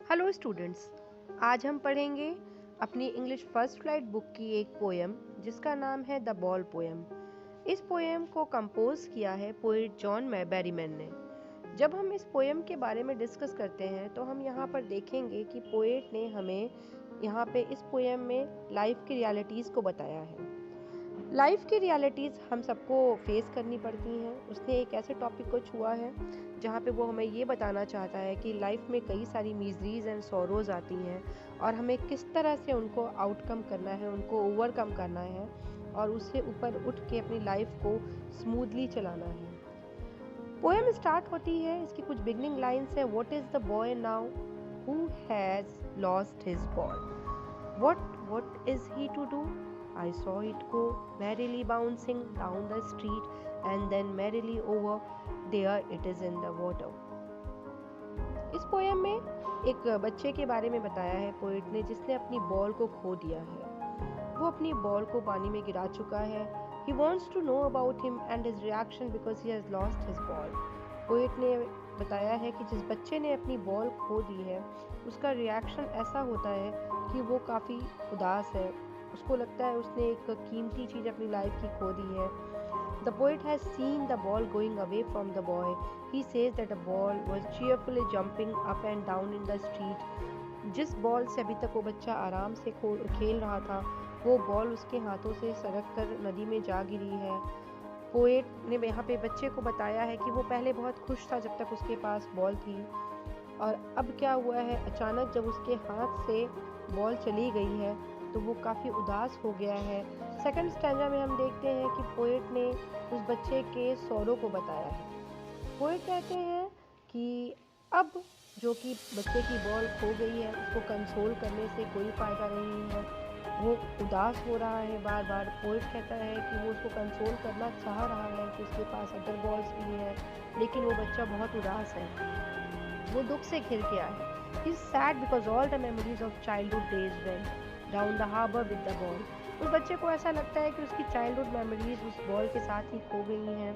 Hello students. आज हम पढ़ेंगे अपनी इंग्लिश फर्स्ट फ्लाइट बुक की एक पोएम जिसका नाम है द बॉल पोएम। इस पोएम को कंपोज किया है पोएट जॉन बेरीमैन ने। जब हम इस पोएम के बारे में डिस्कस करते हैं तो हम यहाँ पर देखेंगे कि पोएट ने हमें यहाँ पे इस पोएम में लाइफ की रियलिटीज़ को बताया है। लाइफ की रियलिटीज़ हम सबको फेस करनी पड़ती हैं। उसने एक ऐसे टॉपिक को छुआ है जहाँ पे वो हमें ये बताना चाहता है कि लाइफ में कई सारी मिजरीज एंड सॉरोज आती हैं और हमें किस तरह से उनको आउटकम करना है, उनको ओवरकम करना है और उससे ऊपर उठ के अपनी लाइफ को स्मूथली चलाना है। पोएम स्टार्ट होती है, इसकी कुछ बिगनिंग लाइन्स है। What is the boy now who has lost his ball, what is he to do? I saw it go merrily bouncing down the street and then merrily over there it is in the water. इस poem में एक बच्चे के बारे में बताया है poet ने जिसने अपनी बॉल को खो दिया है। वो अपनी बॉल को पानी में गिरा चुका है। He wants to know about him and his reaction because he has lost his ball. Poet ने बताया है कि जिस बच्चे ने अपनी बॉल खो दी है उसका रिएक्शन ऐसा होता है कि वो काफ़ी उदास है। उसको लगता है उसने एक कीमती चीज़ अपनी लाइफ की खो दी है। The poet has seen the ball going away from the boy. He says that the ball was cheerfully jumping up and down in the street. जिस बॉल से अभी तक वो बच्चा आराम से खेल रहा था वो बॉल उसके हाथों से सरक कर नदी में जा गिरी है। पोएट ने यहाँ पे बच्चे को बताया है कि वो पहले बहुत खुश था जब तक उसके पास बॉल थी और अब क्या हुआ है, अचानक जब उसके हाथ से बॉल चली गई है तो वो काफ़ी उदास हो गया है। सेकंड स्टैंजा में हम देखते हैं कि पोएट ने उस बच्चे के सौरों को बताया है। पोएट कहते हैं कि अब जो कि बच्चे की बॉल खो गई है उसको कंसोल करने से कोई फ़ायदा नहीं है, वो उदास हो रहा है बार बार। पोएट कहता है कि वो उसको कंसोल करना चाह रहा है कि उसके पास अदर बॉल्स भी हैं, लेकिन वो बच्चा बहुत उदास है, वो दुख से घिर गया है। He is sad because all the memories of childhood days went down the harbor with the ball. उस बच्चे को ऐसा लगता है कि उसकी चाइल्डहुड मेमोरीज उस बॉल के साथ ही खो गई हैं।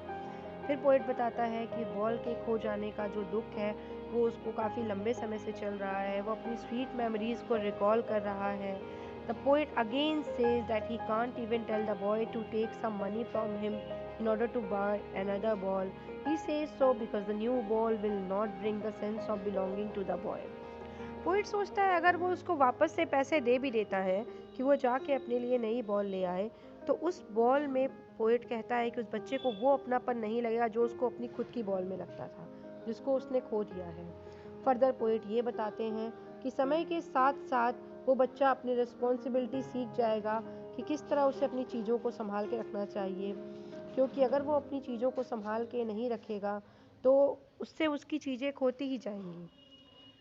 फिर पोएट बताता है कि बॉल के खो जाने का जो दुख है वो उसको काफ़ी लंबे समय से चल रहा है। वो अपनी स्वीट मेमोरीज को रिकॉल कर रहा है। The poet again says that he can't even tell the boy to take some money from him in order to buy another ball. He says so because the new ball will not bring the sense of belonging to the boy. Poet सोचता है अगर वो उसको वापस से पैसे दे भी देता है कि वो जाके अपने लिए नई बॉल ले आए तो उस बॉल में पोइट कहता है कि उस बच्चे को वो अपनापन नहीं लगेगा जो उसको अपनी खुद की बॉल में लगता था, जिसको उसने खो दिया है। फर्दर पोइट ये बताते हैं कि समय के साथ साथ वो बच्चा अपनी रिस्पॉन्सिबिलिटी सीख जाएगा कि किस तरह उसे अपनी चीज़ों को संभाल के रखना चाहिए, क्योंकि अगर वो अपनी चीज़ों को संभाल के नहीं रखेगा तो उससे उसकी चीज़ें खोती ही जाएंगी।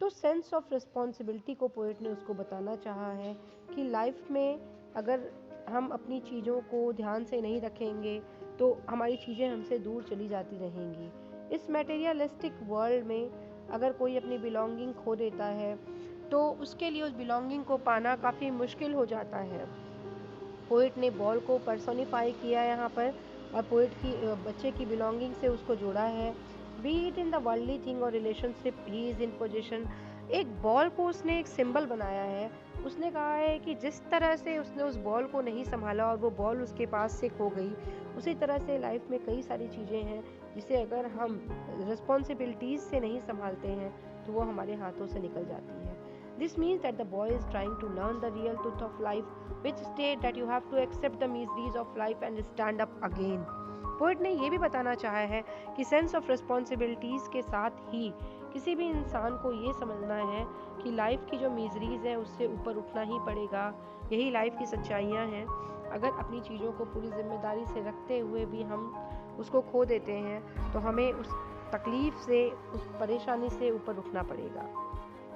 तो सेंस ऑफ रिस्पॉन्सिबिलिटी को पोएट ने उसको बताना चाहा है कि लाइफ में अगर हम अपनी चीज़ों को ध्यान से नहीं रखेंगे तो हमारी चीज़ें हमसे दूर चली जाती रहेंगी। इस मटेरियलिस्टिक वर्ल्ड में अगर कोई अपनी बिलोंगिंग खो देता है तो उसके लिए उस बिलोंगिंग को पाना काफ़ी मुश्किल हो जाता है। पोएट ने बॉल को पर्सोनिफाई किया यहाँ पर और पोएट की बच्चे की बिलोंगिंग से उसको जोड़ा है। Be it in the worldly thing और रिलेशनशिप ही इज़ इन पोजिशन। एक बॉल को उसने एक सिंबल बनाया है। उसने कहा है कि जिस तरह से उसने उस बॉल को नहीं संभाला और वो बॉल उसके पास से खो गई, उसी तरह से लाइफ में कई सारी चीज़ें हैं जिसे अगर हम रिस्पॉन्सिबिलिटीज़ से नहीं संभालते हैं तो वो हमारे हाथों से निकल जाती है। This means that the boy is trying to learn the real truth of life, which state that you have to accept the miseries of life and stand up again. Poet ने ये भी बताना चाहा है कि सेंस ऑफ रिस्पॉन्सिबिलिटीज़ के साथ ही किसी भी इंसान को ये समझना है कि लाइफ की जो मिजरीज़ है उससे ऊपर उठना ही पड़ेगा। यही लाइफ की सच्चाइयाँ हैं। अगर अपनी चीज़ों को पूरी जिम्मेदारी से रखते हुए भी हम उसको खो देते हैं तो हमें उस तकलीफ़ से, उस परेशानी से ऊपर उठना पड़ेगा।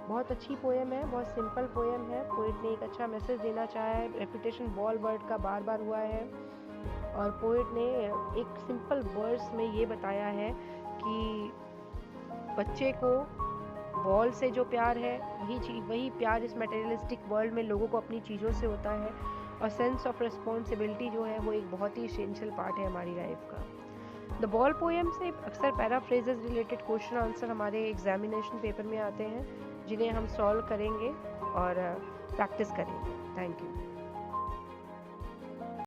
बहुत अच्छी पोएम है, बहुत सिंपल पोएम है। पोएट ने एक अच्छा मैसेज देना चाहा है। रेपुटेशन बॉल वर्ड का बार बार हुआ है और पोएट ने एक सिंपल वर्ड्स में ये बताया है कि बच्चे को बॉल से जो प्यार है वही प्यार इस मटेरियलिस्टिक वर्ल्ड में लोगों को अपनी चीज़ों से होता है और सेंस ऑफ रिस्पॉन्सिबिलिटी जो है वो एक बहुत ही एसेंशियल पार्ट है हमारी लाइफ का। द बॉल पोएम से अक्सर पैराफ्रेजेस रिलेटेड क्वेश्चन आंसर हमारे एग्जामिनेशन पेपर में आते हैं। जिन्हें हम सॉल्व करेंगे और प्रैक्टिस करेंगे। Thank you.